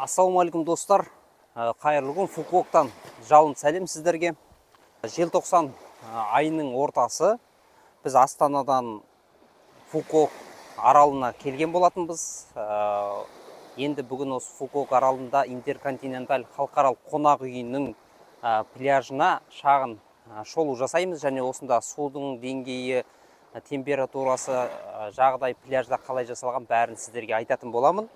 Ассалаумалейкум достар, қайырлы күн. Фукуоктан жалын сәлем сіздерге. Желтоқсан айының ортасы. Біз Астанадан Фукуок аралына келген болатынбыз. Енді бүгін осы Фукуок аралында Интерконтиненталь халықаралық қонақ үйінің пляжына шағын шолу жасаймыз. Және осында судың деңгейі, температурасы, жағдай пляжда қалай жасалған бәрін сіздерге айтатын боламын.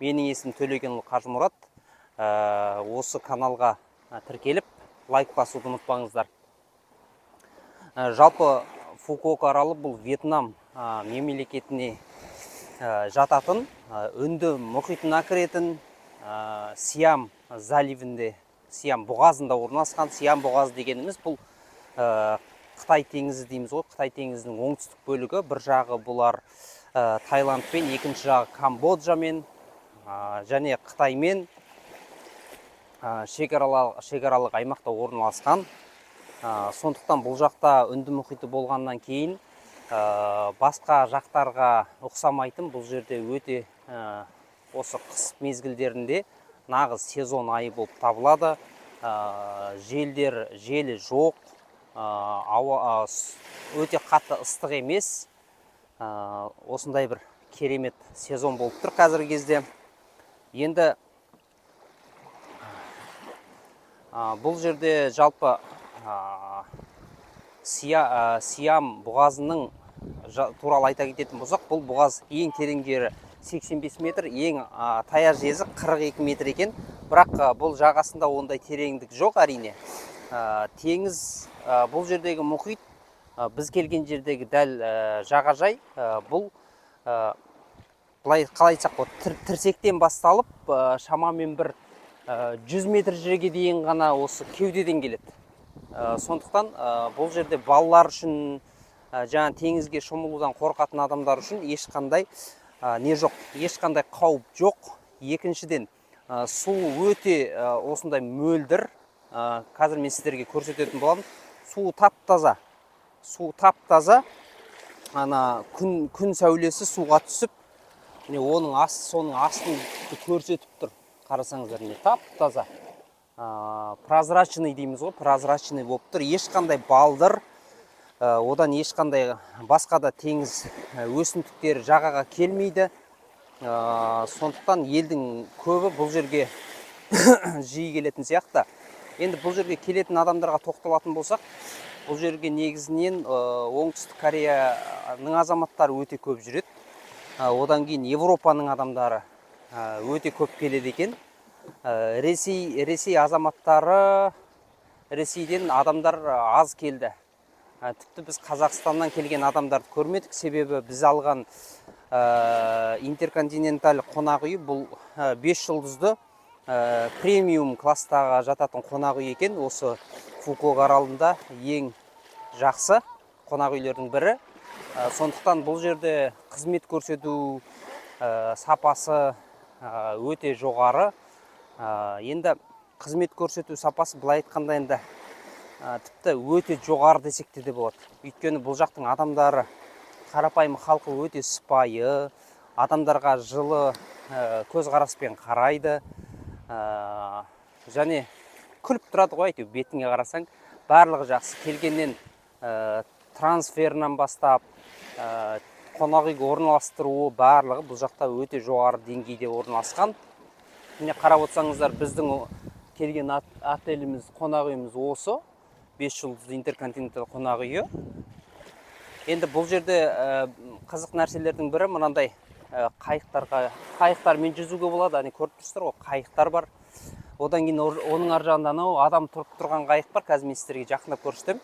Менің есім Төлеген Қажымұрат. Осы каналға тіркеліп, лайк басуды ұмытпаңыздар. Жалпы Фукуок аралы бұл Вьетнам мемлекетіне жататын, Үнді мұхитына кіретін Сиам заливінде, Сиам бұғазында орналасқан. Сиам бұғазы дегеніміз бұл Қытай теңізі дейміз ғой. Қытай теңізінің оңтүстік бөлігі. Бір жағы бұлар Таиландпен, екінші жағы Камбоджамен және Қытаймен шекаралық аймақта орналасқан. Сондықтан бұл жақта Үнді мұхиты болғаннан кейін басқа жақтарға ұқсамайтын, бұл жерде өте осы қыс мезгілдерінде нағыз сезон айы болып табылады. Желі жоқ, ауа өте қатты ыстық емес. Осындай бір керемет сезон болып тұр қазіргі кезде. Енді бұл жерде жалпы Сиам бұғазының туралы айта кететін болсақ, бұл бұғаз ең тереңдері 85 метр, ең таяз жезі 42 метр екен. Бірақ бұл жағасында ондай тереңдік жоқ әрине. Теңіз, бұл жердегі мұхит, біз келген жердегі дәл жағажай, бұл қалай айтсақ, тірсектен басталып, шамамен бір 100 метр жерге дейін ғана осы кеудеден келеді. Сондықтан бұл жерде балалар үшін, жаңа теңізге шомылудан қорқатын адамдар үшін ешқандай ешқандай қауіп жоқ. Екіншіден, су өте осындай мөлдір. Қазір мен сіздерге көрсететін боламын. Су тап-таза. Күн сәулесі суға түсіп, соның астын көрсетіп тұр. Қарасаңыздар, тап-таза. Прозрачный дейміз ғой, прозрачный болып тұр. Ешқандай балдыр, одан ешқандай басқа да теңіз өсімдіктері жағаға келмейді. Сондықтан елдің көбі бұл жерге жиі келетін сияқты. Енді бұл жерге келетін адамдарға тоқталатын болсақ, бұл жерге негізінен оңтүстік Кореяның азаматтары өте көп жүреді. Одан кейін Европаның адамдары өте көп келеді екен. Ресей азаматтары, Ресейден адамдар аз келді. Тіпті біз Қазақстаннан келген адамдарды көрмедік, себебі біз алған Интерконтиненталь қонақ үйі бұл 5 жұлдызды премиум класстағы жататын қонақ үй екен. Осы Фукуок аралында ең жақсы қонақ үйлердің бірі. Сондықтан бұл жерде қызмет көрсету сапасы өте жоғары. Енді қызмет көрсету сапасы былай айтқанда енді тіпті өте жоғары десек те болады. Өйткені бұл жақтың адамдары, қарапайым халқы өте сыпайы, адамдарға жылы көзқараспен қарайды. Және күліп тұрады ғой, әйтеуір бетіңе қарасаң, барлығы жақсы. Келгеннен трансферінен бастап, қонақ үйге орналастыруы барлығы бұл жақта өте жоғары деңгейде орналасқан. Міне қарап отырсаңыздар, біздің келген отеліміз, қонақ үйіміз осы 5 жұлдызды Интерконтиненталь қонақ үйі. Енді бұл жерде қызық нәрселердің бірі мынандай қайықтармен жүзуге болады. Көріп тұрсыздар ғой, қайықтар бар. Одан кейін оның ар жағында адам тұрып тұрған қайық бар. Қазір мен сіздерге жақындап көрсетем.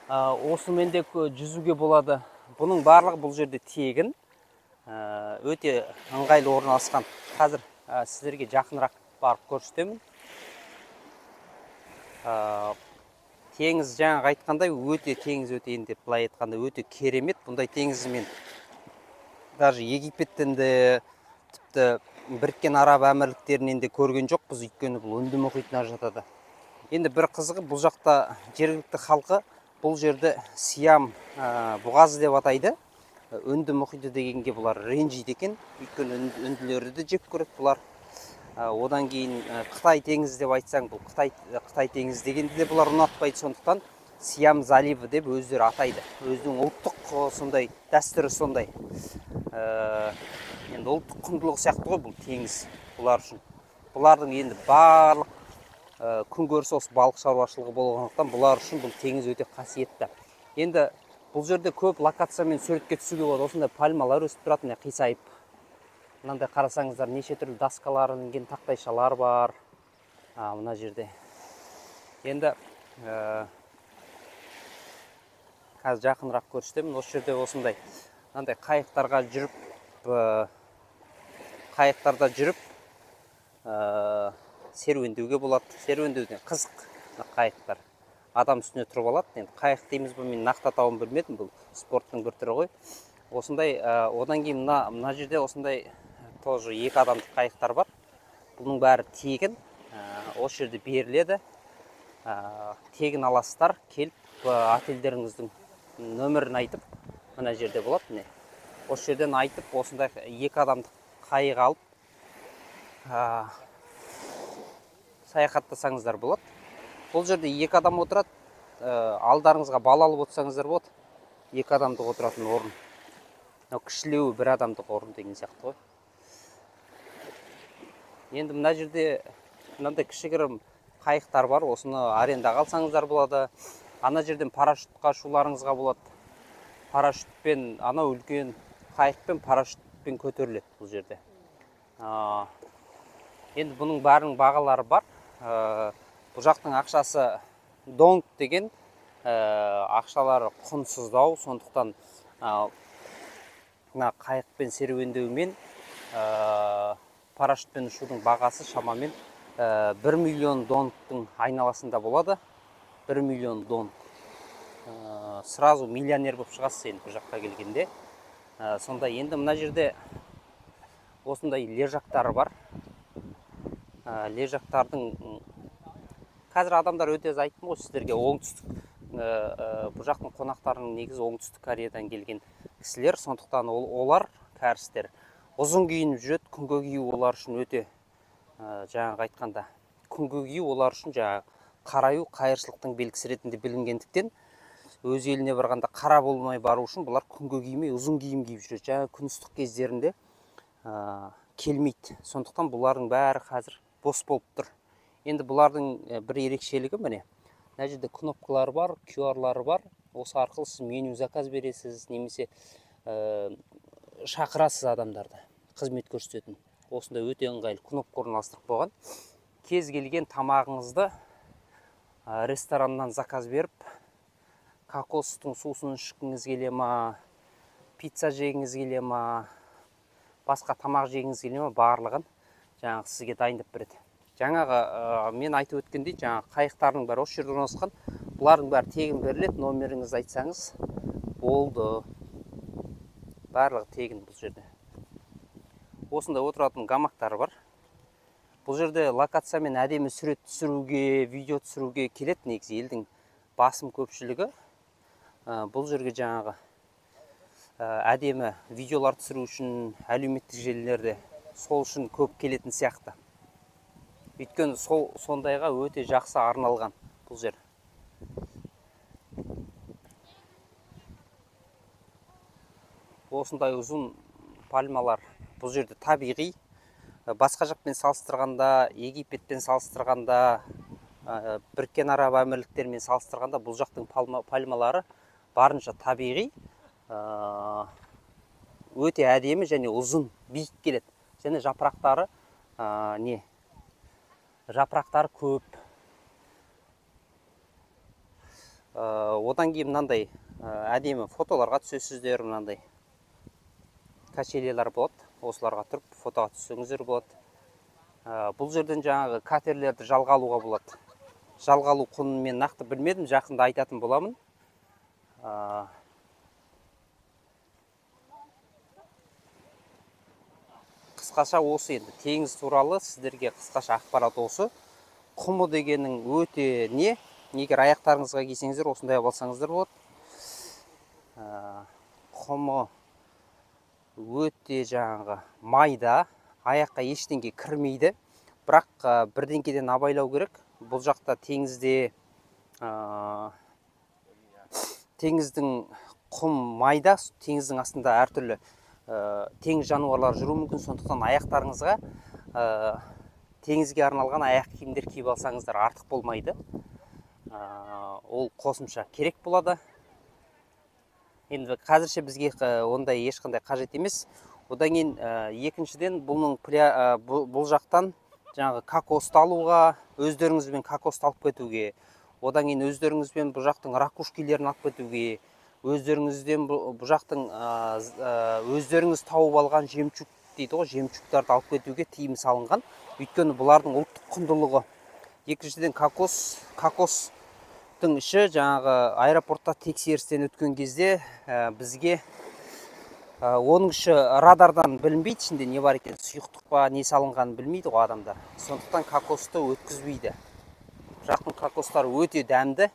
Осымен де жүзуге болады. Бұның барлығы бұл жерде тегін, өте ыңғайлы орналасқан. Қазір сіздерге жақынырақ барып көрсетемін. Теңіз жаңа айтқандай теңіз өте енді былай айтқанда өте керемет. Бұндай теңізі мен даже Египеттен де, тіпті Біріккен Араб Әмірліктерінен де көрген жоқпыз, өйткені бұл Үнді мұхитына жатады. Енді бір қызығы, бұл жақта жергілікті халқы бұл жерді Сиам бұғазы деп атайды. Үнді мұхиты дегенге бұлар ренжиді екен. Өйткені үнділерді де жек көреді бұлар. Одан кейін Қытай теңізі деп айтсаң, бұл Қытай теңізі дегенді де бұлар ұнатпайды, сондықтан Сиам заливы деп өздері атайды. Өзінің ұлттық сондай дәстүрі сондай. Енді ұлттық құндылығы сияқты ғой бұл теңіз бұлар үшін. Бұлардың енді барлық күнкөріс осы балық шаруашылығы болғандықтан бұлар үшін бұл теңіз өте қасиетті. Енді бұл жерде көп локациямен суретке түсуге болады. Осындай пальмалар өсіп тұрады, міне қисайып. Мынандай қарасаңыздар, неше түрлі даскалар ілінген тақтайшалар бар. Мына жерде. Енді қазір жақынырақ көрсетемін. Осы жерде осындай мынандай қайықтарда жүріп серуендеуге болады. Серуендеуден қызық қайықтар. Адам үстіне тұрып алады. Енді қайық дейміз бе, мен нақты атауын білмедім, бұл спорттың бір түрі ғой. Осындай, одан кейін мына жерде осындай тоже 2 адамдық қайықтар бар. Бұның бәрі тегін. Осы жерде беріледі. Тегін аласыздар, келіп отельдеріңіздің нөмірін айтып, мына жерде болады. Міне. Осы жерден айтып, осындай 2 адамдық қайық алып саяхаттасаңыздар болады. Бұл жерде 2 адам отырады. Алдарыңызға бала алып отырсаңыздар болады. 2 адамдық отыратын орын. Кішілеуі 1 адамдық орын деген сияқты ғой. Енді мына жерде мынандай кішігірім қайықтар бар. Осыны арендаға алсаңыздар болады. Ана жерден парашютқа ұшуларыңызға болады. Парашютпен, анау үлкен қайықпен парашютпен көтеріледі бұл жерде. Енді бұның бәрінің бағалары бар. Бұл жақтың ақшасы донг деген, ақшалары құнсыздау, сондықтан қайықпен серуендеумен парашютпен ұшудың бағасы шамамен 1 миллион донгтың айналасында болады. 1 миллион донг. Сразу миллионер болып шығасыз енді бұл жаққа келгенде. Сонда енді мына жерде осындай лежақтары бар. Лежақтардың қазір адамдар өте аз, айттым ғой сіздерге, оңтүстік бұл жақтың қонақтарының негізі оңтүстік Кореядан келген кісілер, сондықтан олар кәрістер ұзын киініп жүреді. Күнге кию олар үшін өте, жаңағы айтқанда, күнге кию олар үшін жаңағы қараю қайыршылықтың белгісі ретінде білінгендіктен, өз еліне барғанда қара болмай бару үшін бұлар күнге кимей ұзын киім киіп жүреді. Жаңағы күн ыстық кездерінде келмейді. Сондықтан бұлардың бәрі қазір бос болып тұр. Енді бұлардың бір ерекшелігі міне. Мына жерде кнопкалары бар, QR-лары бар. Осы арқылы сіз меню заказ бересіз, немесе шақырасыз адамдарды, қызмет көрсететін. Осындай өте ыңғайлы кнопка орналастырып қойған. Кез келген тамағыңызды рестораннан заказ беріп, кокостың сусын ішкіңіз келе ма, пицца жегіңіз келе ма, басқа тамақ жегіңіз келе ма, барлығын жаңағы сізге дайындап береді. Жаңағы мен айтып өткендей, жаңағы қайықтардың бәрі осы жерде орналасқан. Бұлардың бәрі тегін беріледі. Номеріңізді айтсаңыз болды. Барлығы тегін бұл жерде. Осындай отыратын гамактары бар. Бұл жерде локациямен әдемі сурет түсіруге, видео түсіруге келеді негізі елдің басым көпшілігі. Бұл жерге жаңағы әдемі видеолар түсіру үшін әлеуметтік желілерде сол үшін көп келетін сияқты. Өйткені сондайға өте жақсы арналған бұл жер. Осындай ұзын пальмалар бұл жерде табиғи. Басқа жақпен салыстырғанда, Египетпен салыстырғанда, Біріккен Араб Әмірліктерімен салыстырғанда бұл жақтың пальмалары барынша табиғи, өте әдемі және ұзын, биік келеді. Және жапырақтары жапырақтары көп. Одан кейін мынандай әдемі фотоларға түсесіздер, мынандай качелелер болады. Осыларға тұрып фотоға түссеңіздер болады. Бұл жерден жаңағы катерлерді жалға алуға болады. Жалға алу құнын мен нақты білмедім, жақында айтатын боламын. Қысқаша осы енді теңіз туралы сіздерге қысқаша ақпарат осы. Құмы дегеннің өте не? Егер аяқтарыңызға кисеңіздер, осындай алсаңыздар болады. Құмы өте жаңағы майда, аяққа ештеңе кірмейді. бірақ бірдеңкеден абайлау керек. Бұл жақта теңізде теңіздің құм майда, теңіздің астында әртүрлі теңіз жануарлары жүруі мүмкін. Сондықтан аяқтарыңызға теңізге арналған аяқ киімдер киіп алсаңыздар артық болмайды. Ол қосымша керек болады. Енді қазірше бізге ондай ешқандай қажет емес. Одан кейін екіншіден бұл жақтан жаңағы кокосты алуға, өздеріңізбен кокосты алып кетуге, одан кейін өздеріңізбен бұл жақтың ракушкилерін алып кетуге, өздеріңізден бұл жақтың өздеріңіз тауып алған жемчуг дейді ғой, жемчугтарды алып кетуге тыйым салынған. Өйткені бұлардың ұлттық құндылығы. Екіншіден кокостың іші жаңағы аэропортта тексерістен өткен кезде бізге оның іші радардан білінбейді, ішінде не бар екен, сұйықтық па, не салынғанын білмейді ғой адамдар. Сондықтан кокосты өткізбейді. Жақтың кокостары өте дәмді,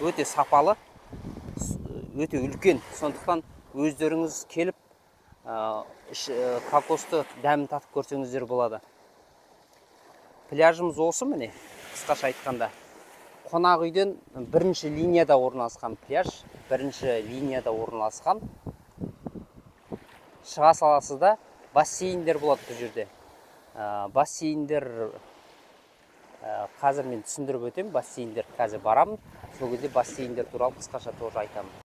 өте сапалы, өте үлкен. Сондықтан өздеріңіз келіп кокосты дәмін татып көрсеңіздер болады. Пляжымыз осы міне, қысқаша айтқанда. Қонақ үйден бірінші линияда орналасқан пляж, бірінші линияда орналасқан. Шыға саласыда бассейндер болады бұл жерде. Бассейндер қазір мен түсіндіріп өтем, бассейндер қазір барамын. Сол кезде бассейндер туралы қысқаша тоже айтамын.